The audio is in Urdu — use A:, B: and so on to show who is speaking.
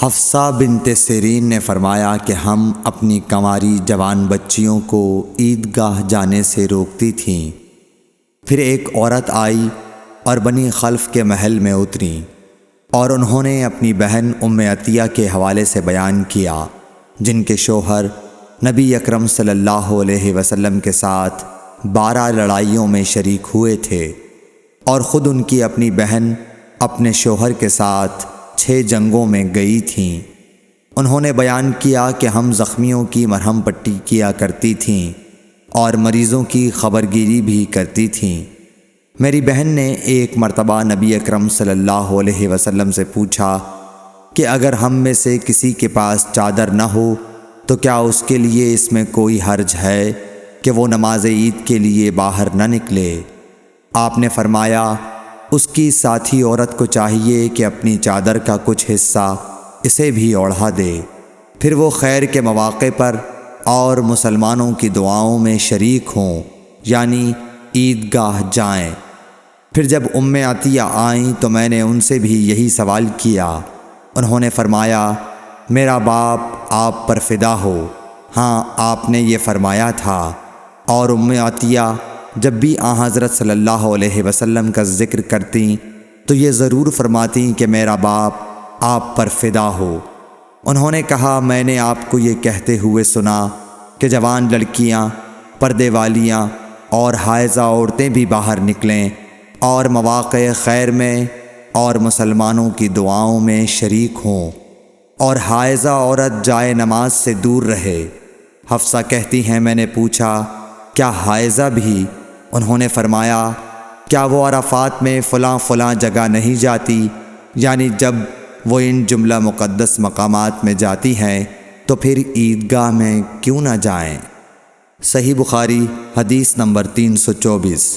A: حفصہ بنت سیرین نے فرمایا کہ ہم اپنی کنواری جوان بچیوں کو عیدگاہ جانے سے روکتی تھیں۔ پھر ایک عورت آئی اور بنی خلف کے محل میں اتریں اور انہوں نے اپنی بہن ام عطیہ کے حوالے سے بیان کیا، جن کے شوہر نبی اکرم صلی اللہ علیہ وسلم کے ساتھ 12 لڑائیوں میں شریک ہوئے تھے، اور خود ان کی اپنی بہن اپنے شوہر کے ساتھ 6 جنگوں میں گئی تھیں۔ انہوں نے بیان کیا کہ ہم زخمیوں کی مرہم پٹی کیا کرتی تھیں اور مریضوں کی خبرگیری بھی کرتی تھیں۔ میری بہن نے ایک مرتبہ نبی اکرم صلی اللہ علیہ وسلم سے پوچھا کہ اگر ہم میں سے کسی کے پاس چادر نہ ہو تو کیا اس کے لیے اس میں کوئی حرج ہے کہ وہ نماز عید کے لیے باہر نہ نکلے؟ آپ نے فرمایا، اس کی ساتھی عورت کو چاہیے کہ اپنی چادر کا کچھ حصہ اسے بھی اوڑھا دے، پھر وہ خیر کے مواقع پر اور مسلمانوں کی دعاؤں میں شریک ہوں، یعنی عیدگاہ جائیں۔ پھر جب ام عطیہ آئیں تو میں نے ان سے بھی یہی سوال کیا۔ انہوں نے فرمایا، میرا باپ آپ پر فدا ہو، ہاں آپ نے یہ فرمایا تھا۔ اور ام عطیہ جب بھی حضرت صلی اللہ علیہ وسلم کا ذکر کرتیں تو یہ ضرور فرماتیں کہ میرا باپ آپ پر فدا ہو۔ انہوں نے کہا، میں نے آپ کو یہ کہتے ہوئے سنا کہ جوان لڑکیاں، پردے والیاں اور حائضہ عورتیں بھی باہر نکلیں اور مواقع خیر میں اور مسلمانوں کی دعاؤں میں شریک ہوں، اور حائضہ عورت جائے نماز سے دور رہے۔ حفصہ کہتی ہیں، میں نے پوچھا، کیا حائضہ بھی؟ انہوں نے فرمایا، کیا وہ عرفات میں فلاں فلاں جگہ نہیں جاتی؟ یعنی جب وہ ان جملہ مقدس مقامات میں جاتی ہیں تو پھر عیدگاہ میں کیوں نہ جائیں؟ صحیح بخاری حدیث نمبر 324۔